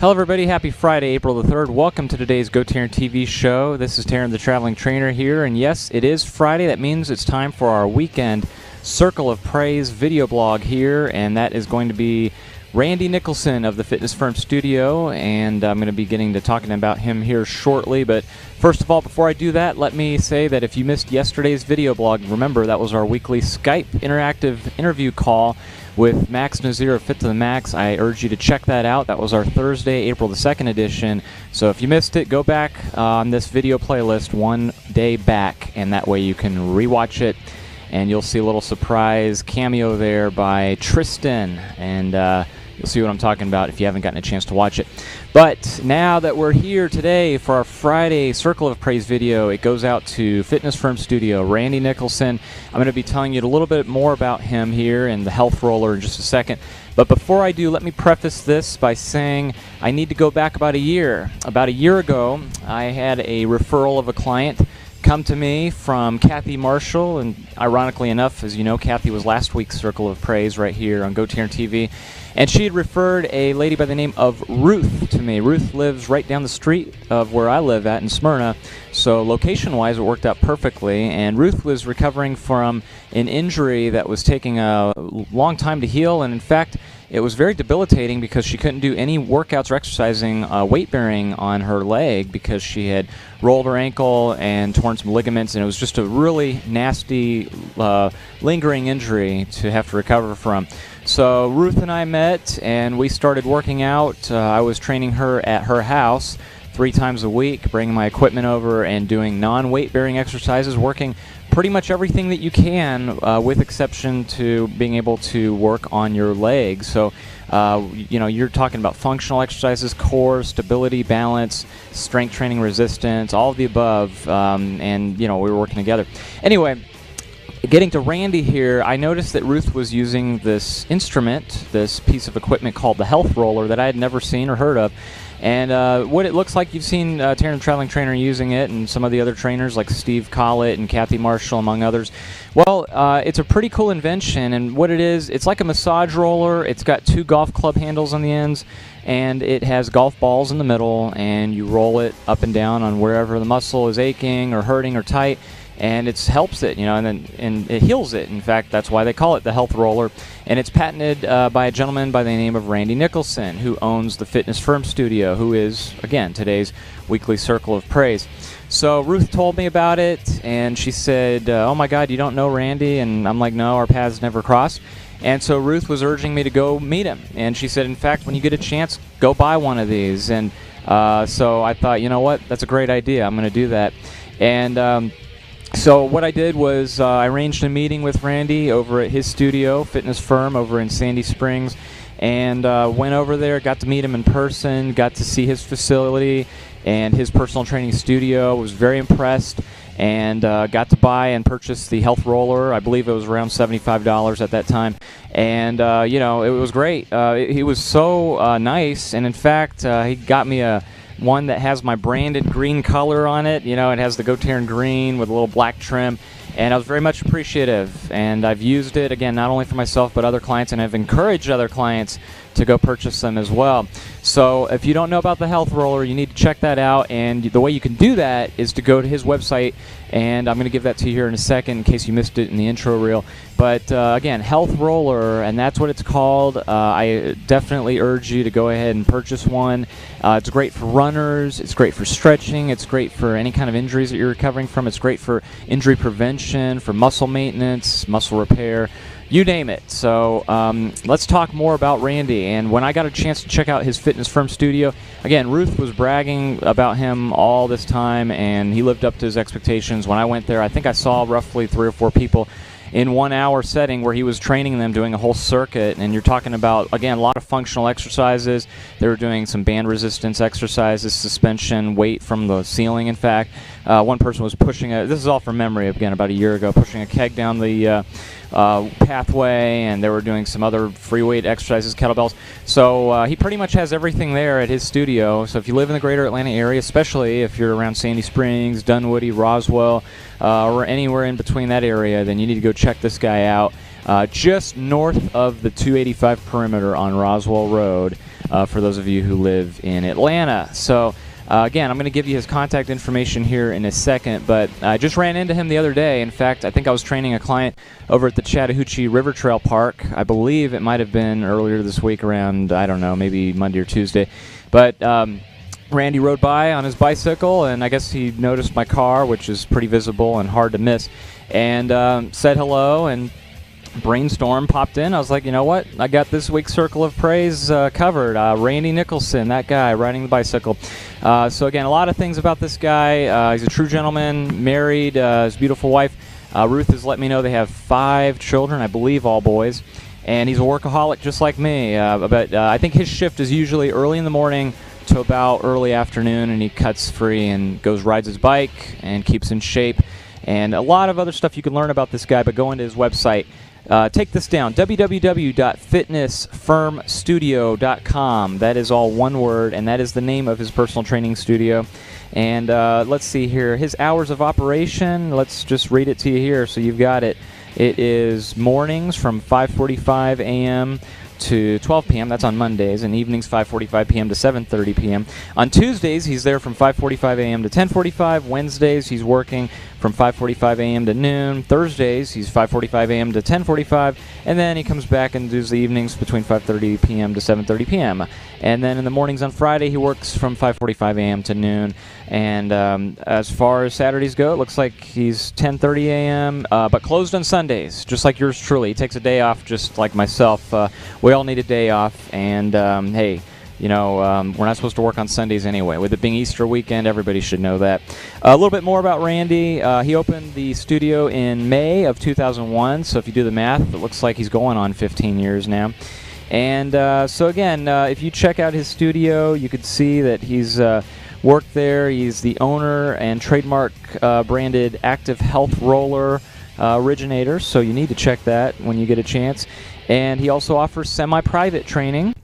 Hello everybody, happy Friday, April the 3rd. Welcome to today's GoTarryn TV show. This is Taryn the Traveling Trainer here, and yes, it is Friday. That means it's time for our weekend Circle of Praise video blog here, and that is going to be Randy Nicholson of the Fitness Firm Studio, and I'm going to be getting to talking about him here shortly. But first of all, before I do that, let me say that if you missed yesterday's video blog, remember that was our weekly Skype interactive interview call with Max Nazir of Fit to the Max. I urge you to check that out. That was our Thursday, April the 2nd edition. So if you missed it, go back on this video playlist one day back, and that way you can rewatch it, and you'll see a little surprise cameo there by Tristan, and you'll see what I'm talking about if you haven't gotten a chance to watch it. But now that we're here today for our Friday Circle of Praise video, it goes out to Fitness Firm Studio, Randy Nicholson. I'm going to be telling you a little bit more about him here and the health roller in just a second. But before I do, let me preface this by saying I need to go back about a year. About a year ago, I had a referral of a client come to me from Kathy Marshall, and ironically enough, as you know, Kathy was last week's Circle of Praise right here on GoTarryn TV, and she had referred a lady by the name of Ruth to me. Ruth lives right down the street of where I live at in Smyrna, so location-wise it worked out perfectly, and Ruth was recovering from an injury that was taking a long time to heal, and in fact, it was very debilitating because she couldn't do any workouts or exercising weight-bearing on her leg because she had rolled her ankle and torn some ligaments, and it was just a really nasty, lingering injury to have to recover from. So Ruth and I met, and we started working out. I was training her at her house 3 times a week, bringing my equipment over and doing non-weight-bearing exercises, working pretty much everything that you can, with exception to being able to work on your legs. So, you know, you're talking about functional exercises, core, stability, balance, strength training, resistance, all of the above, and, you know, we were working together. Anyway, getting to Randy here, I noticed that Ruth was using this instrument, this piece of equipment called the health roller that I had never seen or heard of. And what it looks like, you've seen Taryn the Traveling Trainer using it, and some of the other trainers like Steve Collett and Kathy Marshall, among others. Well, it's a pretty cool invention, and what it is, it's like a massage roller. It's got 2 golf club handles on the ends, and it has golf balls in the middle, and you roll it up and down on wherever the muscle is aching or hurting or tight, and it helps it, you know, and it heals it. In fact, that's why they call it the health roller. And it's patented by a gentleman by the name of Randy Nicholson, who owns the Fitness Firm Studio, who is, again, today's weekly Circle of Praise. So Ruth told me about it, and she said, oh my God, you don't know Randy? And I'm like, no, our paths never crossed. And so Ruth was urging me to go meet him. And she said, in fact, when you get a chance, go buy one of these. And so I thought, you know what, that's a great idea. I'm going to do that. And so what I did was I arranged a meeting with Randy over at his studio, Fitness Firm, over in Sandy Springs, and went over there, got to meet him in person, got to see his facility and his personal training studio, was very impressed, and got to buy and purchase the health roller. I believe it was around $75 at that time, and you know, it was great. He was so nice, and in fact, he got me one that has my branded green color on it. You know, it has the GoTarryn green with a little black trim, and I was very much appreciative. And I've used it, again, not only for myself but other clients, and I've encouraged other clients to go purchase them as well. So if you don't know about the health roller, you need to check that out, and the way you can do that is to go to his website, and I'm going to give that to you here in a second in case you missed it in the intro reel. But again, health roller, and that's what it's called. I definitely urge you to go ahead and purchase one. It's great for runners, it's great for stretching, it's great for any kind of injuries that you're recovering from, it's great for injury prevention, for muscle maintenance, muscle repair, you name it. So let's talk more about Randy. And when I got a chance to check out his Fitness Firm Studio, again, Ruth was bragging about him all this time, and he lived up to his expectations. When I went there, I think I saw roughly 3 or 4 people in 1 hour setting where he was training them, doing a whole circuit. And you're talking about, again, a lot of functional exercises. They were doing some band resistance exercises, suspension, weight from the ceiling, in fact. One person was pushing this is all from memory, again, about a year ago, pushing a keg down the pathway, and they were doing some other free weight exercises, kettlebells. So he pretty much has everything there at his studio. So if you live in the greater Atlanta area, especially if you're around Sandy Springs, Dunwoody, Roswell, or anywhere in between that area, then you need to go check this guy out. Just north of the 285 perimeter on Roswell Road. for those of you who live in Atlanta. So again, I'm going to give you his contact information here in a second, but I just ran into him the other day. In fact, I think I was training a client over at the Chattahoochee River Trail Park. I believe it might have been earlier this week around, I don't know, maybe Monday or Tuesday. But Randy rode by on his bicycle, and I guess he noticed my car, which is pretty visible and hard to miss, and said hello, and Brainstorm popped in. I was like, you know what? I got this week's Circle of Praise covered. Randy Nicholson, that guy riding the bicycle. So again, a lot of things about this guy. He's a true gentleman, married, his beautiful wife. Ruth has let me know they have 5 children, I believe all boys. And he's a workaholic just like me. But I think his shift is usually early in the morning to about early afternoon, and he cuts free and rides his bike and keeps in shape. And a lot of other stuff you can learn about this guy, but go into his website. Take this down, www.fitnessfirmstudio.com. That is all one word, and that is the name of his personal training studio. And let's see here, his hours of operation, let's just read it to you here so you've got it. It is mornings from 5:45 a.m. to 12 p.m. That's on Mondays, and evenings 5:45 p.m. to 7:30 p.m. On Tuesdays, he's there from 5:45 a.m. to 10:45. Wednesdays, he's working from 5:45 a.m. to noon. Thursdays, he's 5:45 a.m. to 10:45, and then he comes back and does the evenings between 5:30 p.m. to 7:30 p.m. And then in the mornings on Friday, he works from 5:45 a.m. to noon. And as far as Saturdays go, it looks like he's 10:30 a.m., but closed on Sundays, just like yours truly. He takes a day off just like myself. We all need a day off, and hey, you know, we're not supposed to work on Sundays anyway. With it being Easter weekend, everybody should know that. A little bit more about Randy. He opened the studio in May of 2001, so if you do the math, it looks like he's going on 15 years now. And so again, if you check out his studio, you could see that he's worked there. He's the owner and trademark branded Active Health Roller originator, so you need to check that when you get a chance. And he also offers semi-private training.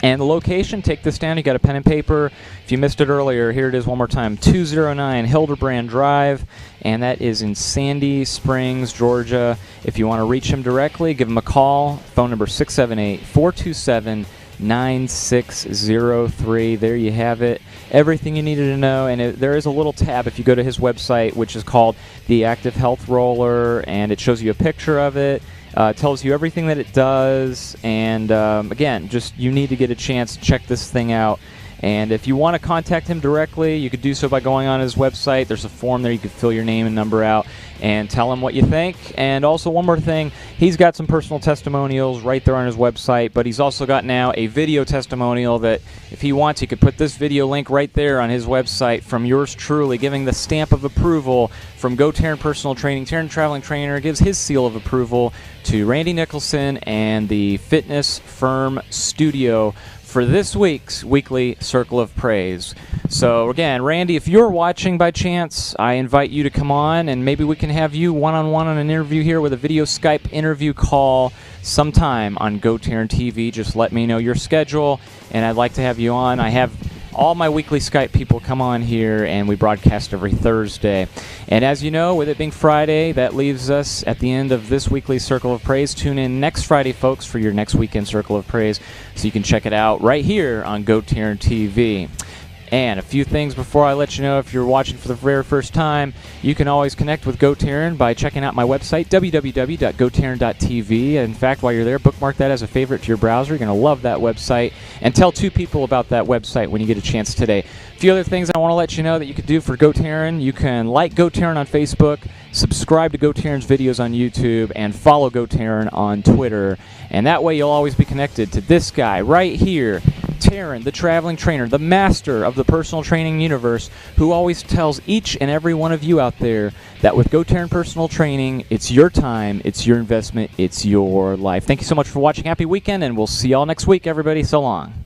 And the location, take this down, you got a pen and paper. If you missed it earlier, here it is one more time, 209 Hildebrand Drive, and that is in Sandy Springs, Georgia. If you want to reach him directly, give him a call, phone number 678-427-9603. There you have it. Everything you needed to know, and there is a little tab if you go to his website, which is called the Active Health Roller, and it shows you a picture of it. Tells you everything that it does, and again, just you need to get a chance to check this thing out. And if you want to contact him directly, you could do so by going on his website. There's a form there. You could fill your name and number out and tell him what you think. And also one more thing, he's got some personal testimonials right there on his website, but he's also got now a video testimonial that if he wants, he could put this video link right there on his website from yours truly, giving the stamp of approval from GoTarryn Personal Training. Taryn Traveling Trainer gives his seal of approval to Randy Nicholson and the Fitness Firm Studio for this week's weekly Circle of Praise. So again, Randy, if you're watching by chance, I invite you to come on, and maybe we can have you one-on-one on an interview here with a video Skype interview call sometime on GoTarryn TV. Just let me know your schedule, and I'd like to have you on. I have all my weekly Skype people come on here, and we broadcast every Thursday. And as you know, with it being Friday, that leaves us at the end of this weekly Circle of Praise. Tune in next Friday, folks, for your next weekend Circle of Praise, so you can check it out right here on GoTarryn TV. And a few things before I let you know, if you're watching for the very first time, you can always connect with GoTarryn by checking out my website, www.gotarryn.tv. In fact, while you're there, bookmark that as a favorite to your browser. You're going to love that website. And tell 2 people about that website when you get a chance today. A few other things I want to let you know that you could do for GoTarryn. You can like GoTarryn on Facebook, subscribe to GoTarryn's videos on YouTube, and follow GoTarryn on Twitter. And that way you'll always be connected to this guy right here, Taryn, the traveling trainer, the master of the personal training universe, who always tells each and every one of you out there that with GoTarryn Personal Training, it's your time, it's your investment, it's your life. Thank you so much for watching. Happy weekend, and we'll see y'all next week, everybody. So long.